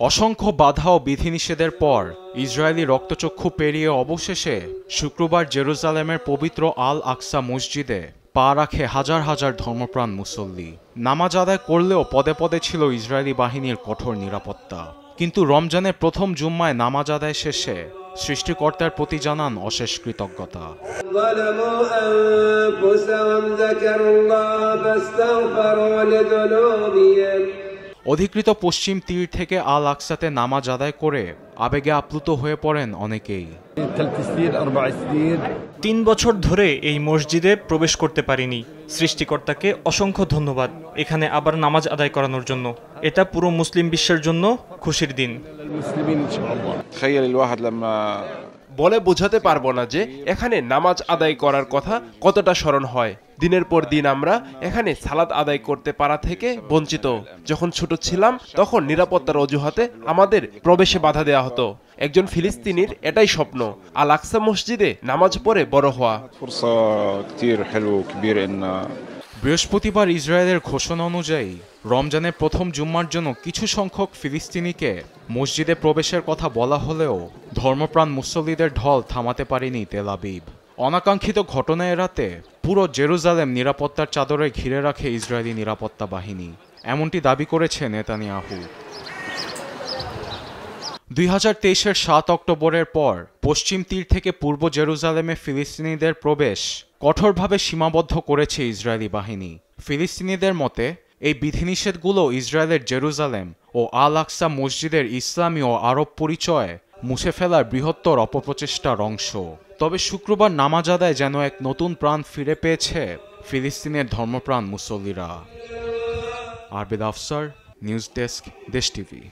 অসংখ্য বাধা ও বিধিনিষেধের পর ইসরায়েলি রক্তচক্ষু পেরিয়ে অবশেষে শুক্রবার জেরুজালেমের পবিত্র আল আকসা মসজিদে পা রাখে হাজার হাজার ধর্মপ্রাণ মুসল্লি। নামাজ আদায় করলেও পদে পদে ছিল ইসরায়েলি বাহিনীর কঠোর নিরাপত্তা। কিন্তু রমজানের প্রথম জুম্মায় নামাজ আদায় শেষে সৃষ্টিকর্তার প্রতি জানান অশেষ কৃতজ্ঞতা। অধিকৃত পশ্চিম তীর থেকে আল আকসাতে নামাজ আদায় করে আবেগে আপ্লুত হয়ে পড়েন অনেকেই। ৩ বছর ধরে এই মসজিদে প্রবেশ করতে পারিনি। সৃষ্টিকর্তাকে অসংখ্য ধন্যবাদ এখানে আবার নামাজ আদায় করানোর জন্য। এটা পুরো মুসলিম বিশ্বের জন্য খুশির দিন। বলে বোঝাতে পারবো না যে এখানে নামাজ আদায় করার কথা কতটা স্মরণ হয়। দিনের পর দিন আমরা এখানে সালাত আদায় করতে পারা থেকে বঞ্চিত। যখন ছোট ছিলাম তখন নিরাপত্তার অজুহাতে আমাদের প্রবেশে বাধা দেওয়া হতো। একজন ফিলিস্তিনির এটাই স্বপ্ন, আল আকসা মসজিদে নামাজ পড়ে বড় হওয়া। বৃহস্পতিবার ইসরায়েলের ঘোষণা অনুযায়ী রমজানের প্রথম জুম্মার জন্য কিছু সংখ্যক ফিলিস্তিনিকে মসজিদে প্রবেশের কথা বলা হলেও ধর্মপ্রাণ মুসল্লিদের ঢল থামাতে পারেনি তেল আবিব। অনাকাঙ্ক্ষিত ঘটনা এড়াতে পুরো জেরুজালেম নিরাপত্তার চাদরে ঘিরে রাখে ইসরায়েলি নিরাপত্তা বাহিনী, এমনটি দাবি করেছে নেতানিয়াহু। 2023-এর 7 অক্টোবরের পর পশ্চিম তীর থেকে পূর্ব জেরুজালেমে ফিলিস্তিনিদের প্রবেশ কঠোরভাবে সীমাবদ্ধ করেছে ইসরায়েলি বাহিনী। ফিলিস্তিনিদের মতে এই বিধিনিষেধগুলো ইসরায়েলের জেরুজালেম ও আল আকসা মসজিদের ইসলামী ও আরব পরিচয় মুছে ফেলার বৃহত্তর অপপ্রচেষ্টার অংশ। তবে শুক্রবার নামাজ আদায় যেন এক নতুন প্রাণ ফিরে পেয়েছে ফিলিস্তিনের ধর্মপ্রাণ মুসল্লিরা। আরবেদ আফসার, নিউজ ডেস্ক, দেশ টিভি।